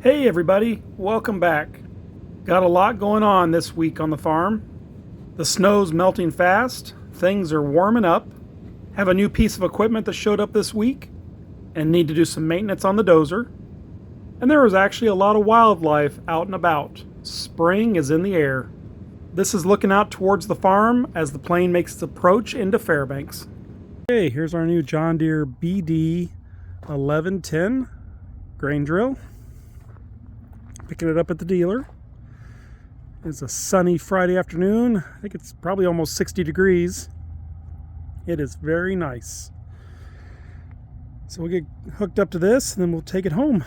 Hey everybody, welcome back. Got a lot going on this week on the farm. The snow's melting fast, things are warming up, have a new piece of equipment that showed up this week, and need to do some maintenance on the dozer. And there is actually a lot of wildlife out and about. Spring is in the air. This is looking out towards the farm as the plane makes its approach into Fairbanks. Okay, here's our new John Deere BD 1110 grain drill. Picking it up at the dealer. It's a sunny Friday afternoon. I think it's probably almost 60 degrees. It is very nice. So we'll get hooked up to this and then we'll take it home.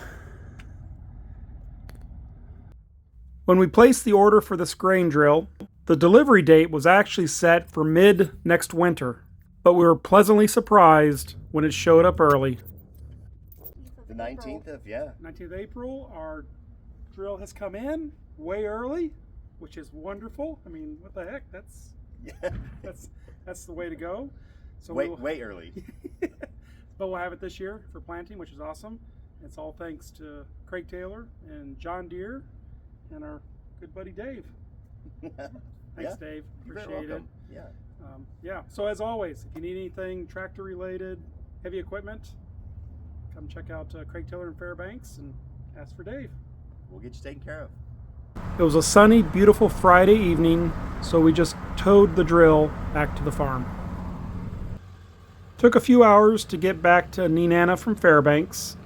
When we placed the order for this grain drill, the delivery date was actually set for mid next winter, but we were pleasantly surprised when it showed up early. The 19th of, 19th of April, our drill has come in way early, which is wonderful. I mean, what the heck? That's the way to go. So way early. But we'll have it this year for planting, which is awesome. It's all thanks to Craig Taylor and John Deere and our good buddy Dave. Thanks, Dave. Appreciate it. Yeah. So as always, if you need anything tractor related, heavy equipment, come check out Craig Taylor in Fairbanks and ask for Dave. We'll get you taken care of. It was a sunny, beautiful Friday evening, so we just towed the drill back to the farm. Took a few hours to get back to Nenana from Fairbanks,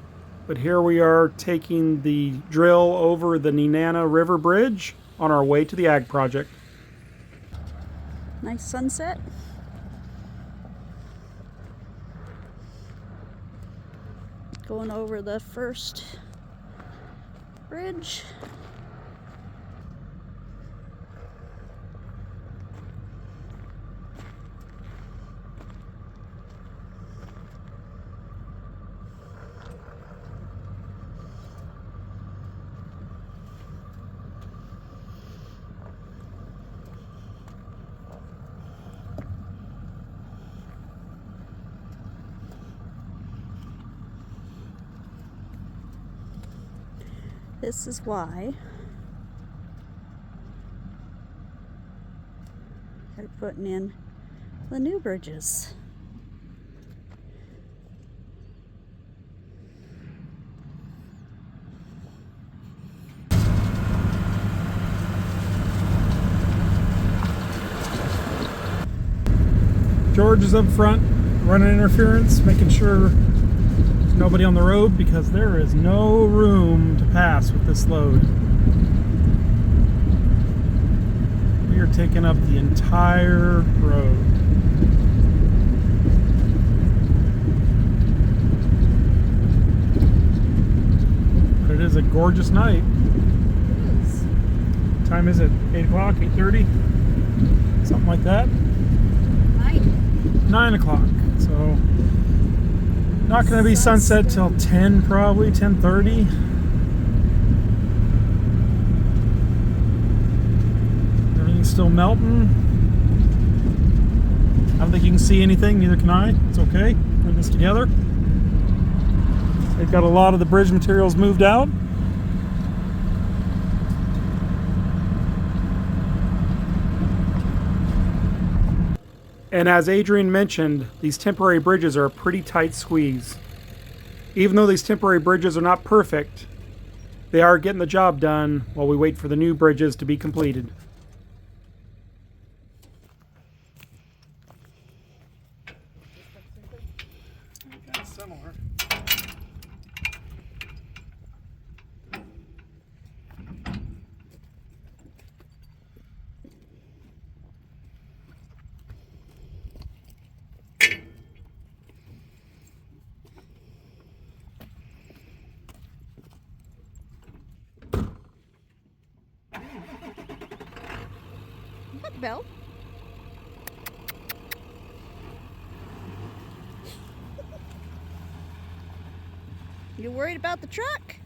but here we are taking the drill over the Nenana River Bridge on our way to the ag project. Nice sunset. Going over the first bridge. This is why they're putting in the new bridges. George is up front, running interference, making sure there's nobody on the road because there is no room to pass with this load. We are taking up the entire road. But it is a gorgeous night. It is. What time is it? 8 o'clock, 8:30? Something like that. 9 o'clock. So not going to be sunset till 10, probably 10:30. Everything's still melting. I don't think you can see anything, neither can I. It's okay. Put this together. They've got a lot of the bridge materials moved out. And as Adrian mentioned, these temporary bridges are a pretty tight squeeze. Even though these temporary bridges are not perfect, they are getting the job done while we wait for the new bridges to be completed. Kind of similar. What bell? You worried about the truck?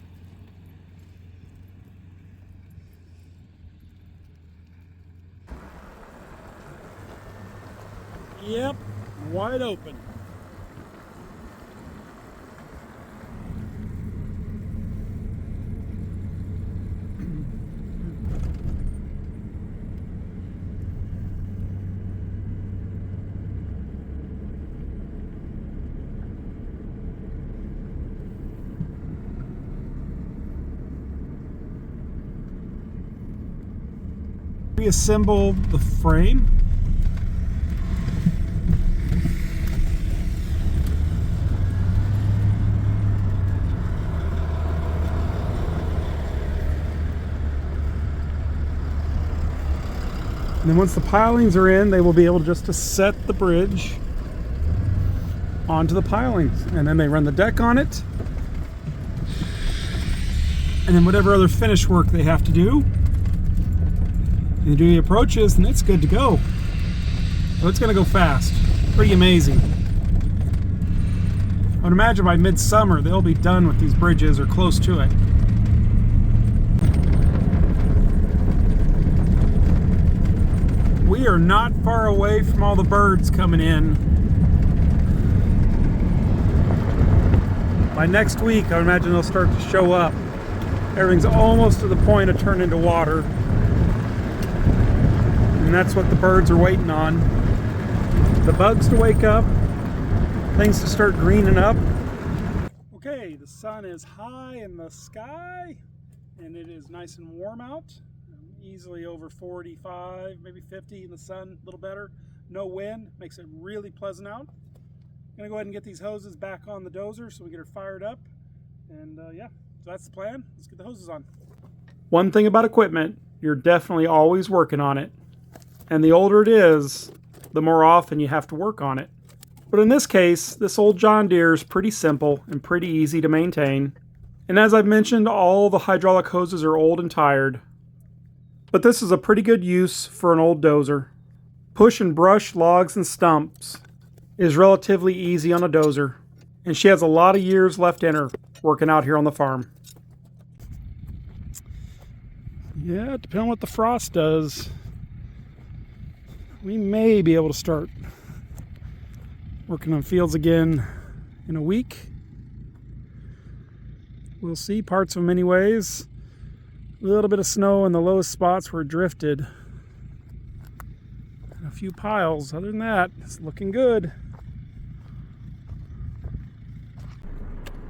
Yep, wide open. Reassemble the frame. And then once the pilings are in, they will be able just to set the bridge onto the pilings. And then they run the deck on it. And then whatever other finish work they have to do. And they do the approaches, and it's good to go. So it's gonna go fast. Pretty amazing. I would imagine by midsummer, they'll be done with these bridges or close to it. We are not far away from all the birds coming in. By next week, I would imagine they'll start to show up. Everything's almost to the point of turning into water. And that's what the birds are waiting on. The bugs to wake up, things to start greening up. Okay, the sun is high in the sky, and it is nice and warm out. Easily over 45, maybe 50 in the sun, a little better. No wind, makes it really pleasant out. I'm gonna go ahead and get these hoses back on the dozer so we get her fired up. And yeah, so that's the plan. Let's get the hoses on. One thing about equipment, you're definitely always working on it. And the older it is, the more often you have to work on it. But in this case, this old John Deere is pretty simple and pretty easy to maintain. And as I've mentioned, all the hydraulic hoses are old and tired. But this is a pretty good use for an old dozer. Push and brush logs and stumps is relatively easy on a dozer. And she has a lot of years left in her working out here on the farm. Yeah, depending on what the frost does, we may be able to start working on fields again in a week. We'll see, parts of them anyways. A little bit of snow in the lowest spots where it drifted. And a few piles. Other than that, it's looking good.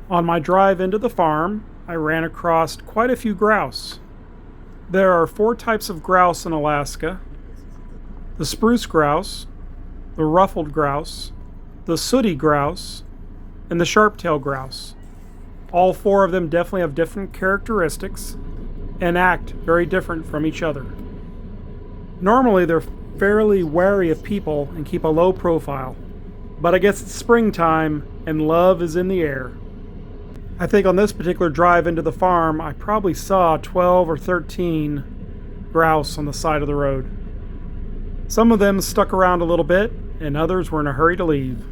On my drive into the farm, I ran across quite a few grouse. There are 4 types of grouse in Alaska. The spruce grouse, the ruffled grouse, the sooty grouse, and the sharp-tailed grouse. All 4 of them definitely have different characteristics and act very different from each other. Normally they're fairly wary of people and keep a low profile, but I guess it's springtime and love is in the air. I think on this particular drive into the farm, I probably saw 12 or 13 grouse on the side of the road. Some of them stuck around a little bit, and others were in a hurry to leave.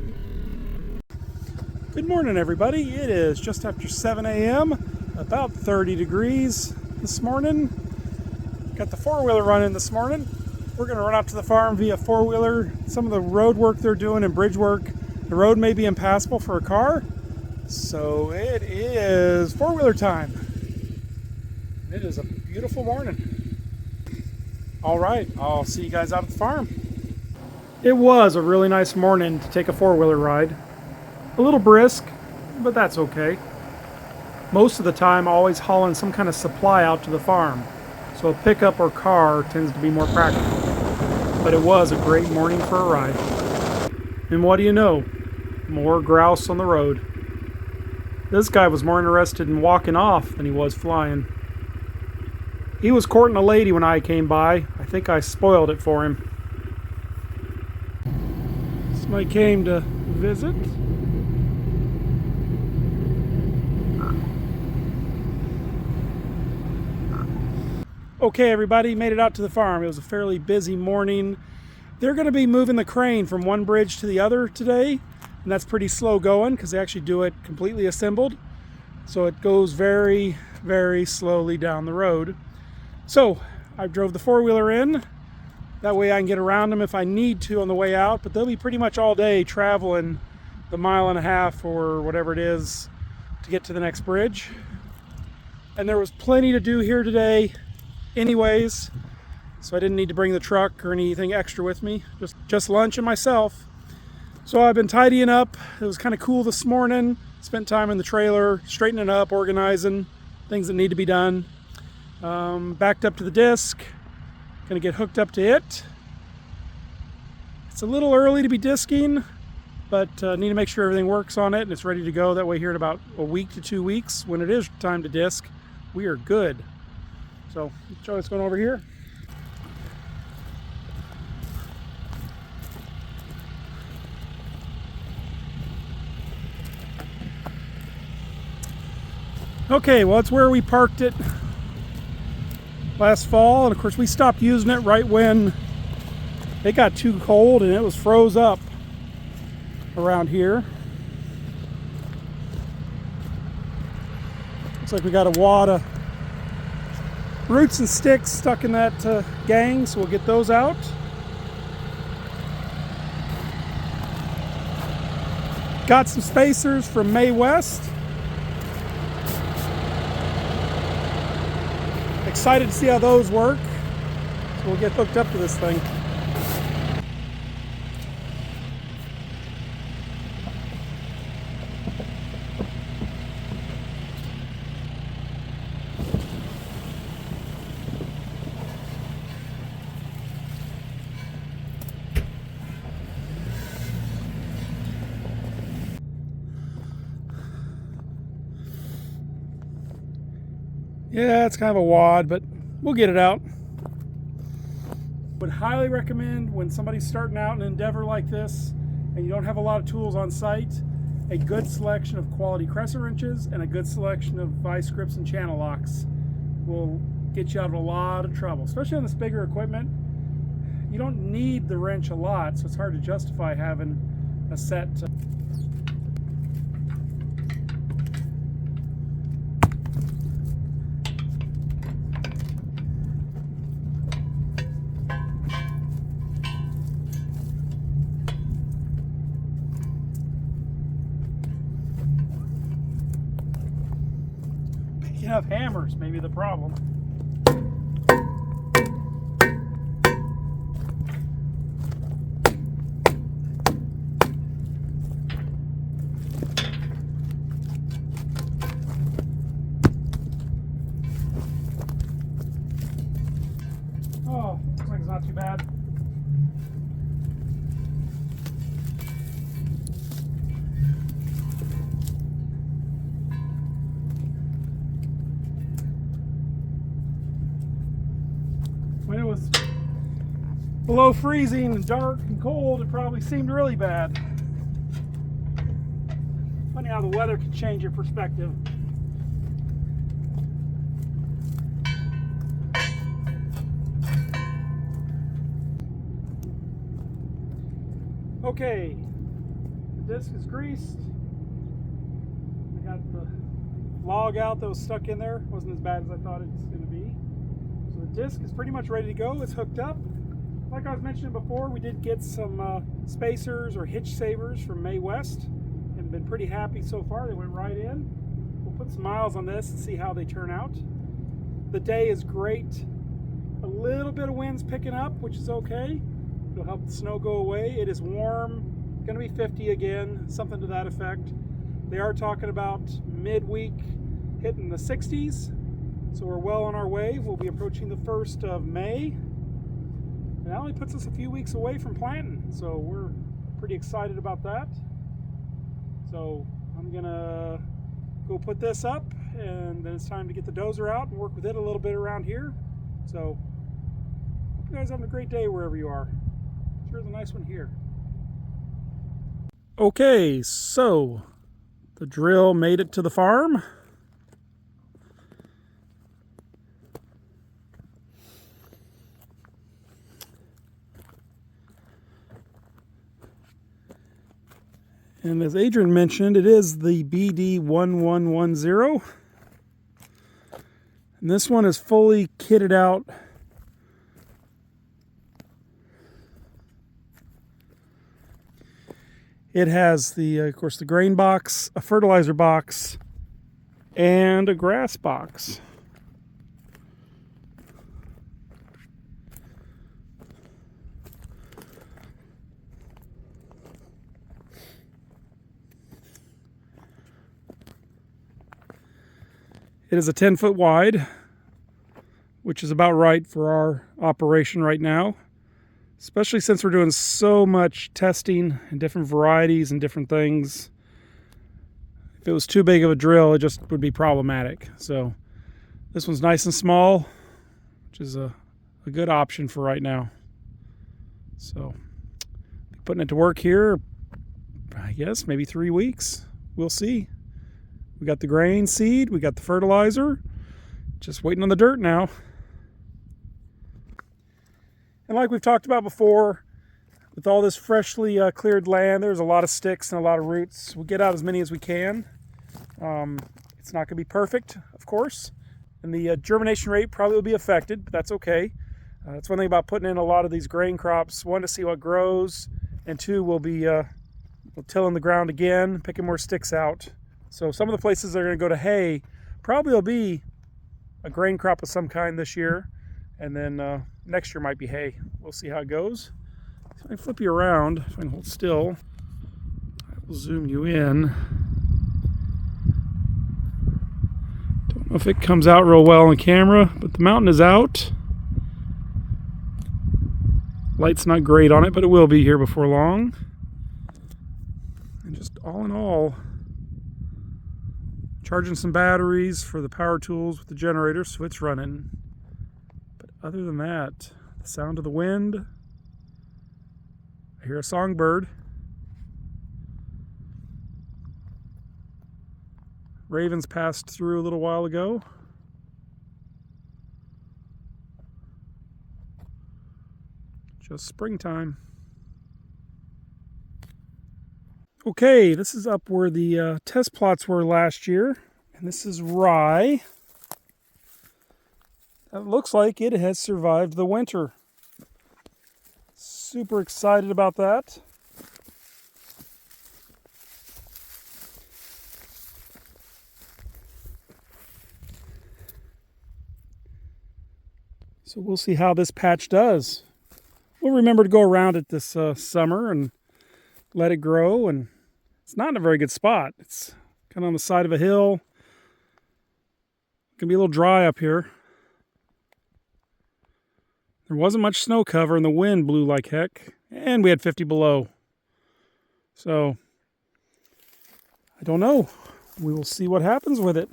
Good morning, everybody. It is just after 7 a.m., about 30 degrees this morning. Got the four-wheeler running this morning. We're going to run out to the farm via four-wheeler. Some of the road work they're doing and bridge work, the road may be impassable for a car, so it is four-wheeler time. It is a beautiful morning. All right, I'll see you guys out at the farm. It was a really nice morning to take a four-wheeler ride. A little brisk, but that's okay. Most of the time, always hauling some kind of supply out to the farm, so a pickup or car tends to be more practical. But it was a great morning for a ride. And what do you know? More grouse on the road. This guy was more interested in walking off than he was flying. He was courting a lady when I came by. I think I spoiled it for him. Somebody came to visit. Okay, everybody, made it out to the farm. It was a fairly busy morning. They're going to be moving the crane from one bridge to the other today, and that's pretty slow going because they actually do it completely assembled. So it goes very, very slowly down the road. So I drove the four-wheeler in. That way I can get around them if I need to on the way out, but they'll be pretty much all day traveling the 1.5 miles or whatever it is to get to the next bridge. And there was plenty to do here today anyways, so I didn't need to bring the truck or anything extra with me, just lunch and myself. So I've been tidying up. It was kind of cool this morning. Spent time in the trailer, straightening up, organizing things that need to be done. Backed up to the disc, Gonna get hooked up to it. It's a little early to be disking, but need to make sure everything works on it and it's ready to go. That way here in about a week to 2 weeks, when it is time to disc, we are good. So let's show what's going over here. Okay, well, it's where we parked it last fall, and of course we stopped using it right when it got too cold and it was froze up around here. Looks like we got a wad of roots and sticks stuck in that gang, so we'll get those out. Got some spacers from May West. Excited to see how those work. So we'll get hooked up to this thing. Yeah, it's kind of a wad, but we'll get it out. Would highly recommend when somebody's starting out an endeavor like this and you don't have a lot of tools on site, a good selection of quality crescent wrenches and a good selection of vice grips and channel locks will get you out of a lot of trouble, especially on this bigger equipment. You don't need the wrench a lot, so it's hard to justify having a set. Enough hammers may be the problem. Oh, looks like it's not too bad. When it was below freezing and dark and cold, it probably seemed really bad. Funny how the weather can change your perspective. Okay, the disc is greased. I got the log out that was stuck in there. Wasn't as bad as I thought it was going to be. So the disc is pretty much ready to go. It's hooked up. Like I was mentioning before, we did get some spacers or hitch savers from May West and been pretty happy so far. They went right in. We'll put some miles on this and see how they turn out. The day is great. A little bit of wind's picking up, which is okay. It'll help the snow go away. It is warm, going to be 50 again, something to that effect. They are talking about midweek hitting the 60s, so we're well on our way. We'll be approaching the 1st of May. And that only puts us a few weeks away from planting, so we're pretty excited about that. So I'm gonna go put this up, and then it's time to get the dozer out and work with it a little bit around here. So hope you guys having a great day wherever you are. Sure is a nice one here. Okay, so the drill made it to the farm. And as Adrian mentioned, it is the BD1110. And this one is fully kitted out. It has the, of course, the grain box, a fertilizer box, and a grass box. It is a 10-foot wide which is about right for our operation right now, especially since we're doing so much testing and different varieties and different things. If it was too big of a drill, it just would be problematic. So this one's nice and small, which is a good option for right now. So putting it to work here, I guess maybe 3 weeks. We'll see. We got the grain seed, we got the fertilizer, just waiting on the dirt now. And like we've talked about before, with all this freshly cleared land, there's a lot of sticks and a lot of roots. We'll get out as many as we can. It's not going to be perfect, of course, and the germination rate probably will be affected, but that's okay. That's one thing about putting in a lot of these grain crops. One, to see what grows, and two, we'll be tilling the ground again, picking more sticks out. So some of the places that are going to go to hay probably will be a grain crop of some kind this year, and then next year might be hay. We'll see how it goes. So I can flip you around, if I can hold still. I will zoom you in. Don't know if it comes out real well on camera, but the mountain is out. Light's not great on it, but it will be here before long. And just all in all, charging some batteries for the power tools with the generator, so it's running. But other than that, the sound of the wind, I hear a songbird. Ravens passed through a little while ago. Just springtime. Okay, this is up where the test plots were last year, and this is rye. It looks like it has survived the winter. Super excited about that. So we'll see how this patch does. We'll remember to go around it this summer and let it grow. And it's not in a very good spot. It's kind of on the side of a hill. It can be a little dry up here. There wasn't much snow cover and the wind blew like heck. And we had 50 below. So, I don't know. We will see what happens with it.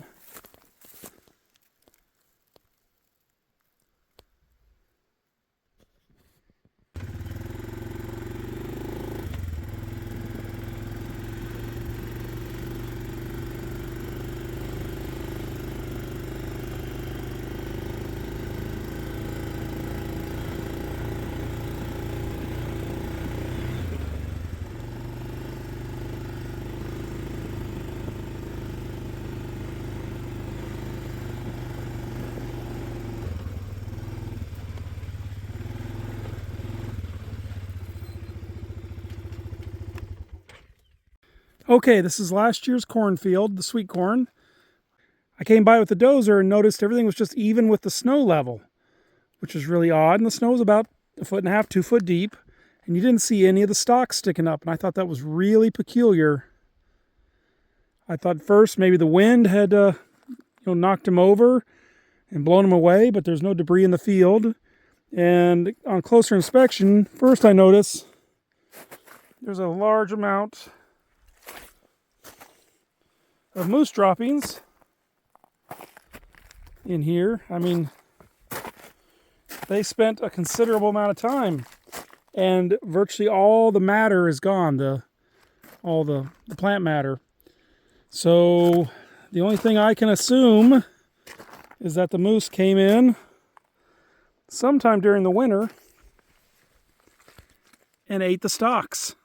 Okay, this is last year's cornfield, the sweet corn. I came by with the dozer and noticed everything was just even with the snow level, which is really odd. And the snow was about 1.5 feet, 2 foot deep, and you didn't see any of the stalks sticking up. And I thought that was really peculiar. I thought first maybe the wind had knocked them over and blown them away, but there's no debris in the field. And on closer inspection, first I notice there's a large amount of moose droppings in here. I mean, they spent a considerable amount of time, and virtually all the matter is gone, all the plant matter. So the only thing I can assume is that the moose came in sometime during the winter and ate the stalks.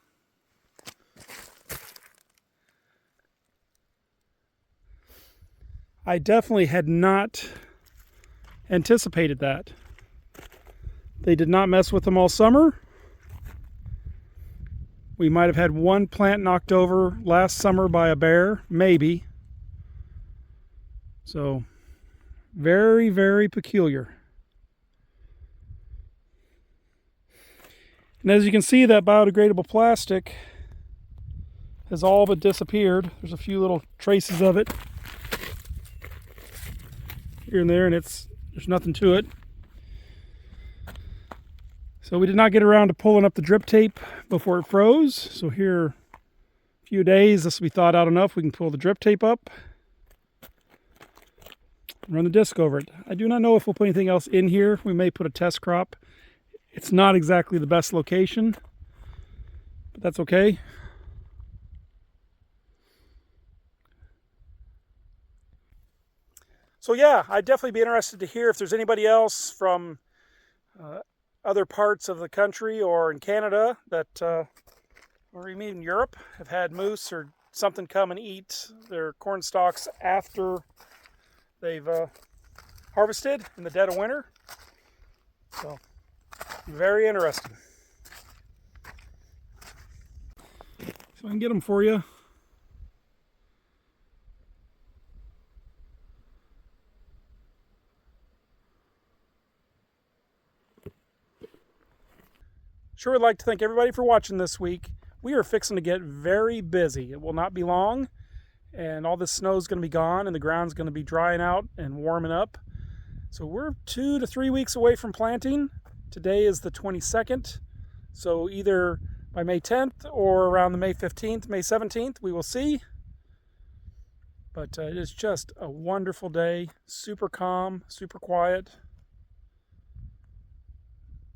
I definitely had not anticipated that. They did not mess with them all summer. We might have had one plant knocked over last summer by a bear, maybe. So, very, very peculiar. And as you can see, that biodegradable plastic has all but disappeared. There's a few little traces of it here and there, and it's There's nothing to it. So we did not get around to pulling up the drip tape before it froze. So here, a few days, this will be thawed out enough. We can pull the drip tape up, run the disc over it. I do not know if we'll put anything else in here. We may put a test crop. It's not exactly the best location, but that's okay. So yeah, I'd definitely be interested to hear if there's anybody else from other parts of the country or in Canada that, or even in Europe, have had moose or something come and eat their corn stalks after they've harvested in the dead of winter. So, very interesting. So I can get them for you. Sure would like to thank everybody for watching this week. We are fixing to get very busy. It will not be long, and all this snow is going to be gone, and the ground's going to be drying out and warming up. So we're 2 to 3 weeks away from planting. Today is the 22nd, so either by May 10th or around the May 15th, May 17th, we will see. But it is just a wonderful day, super calm, super quiet.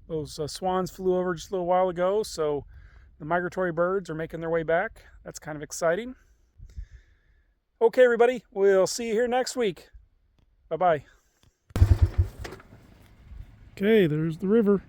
Those swans flew over just a little while ago, so the migratory birds are making their way back. That's kind of exciting. Okay, everybody, we'll see you here next week. Bye-bye. Okay, there's the river.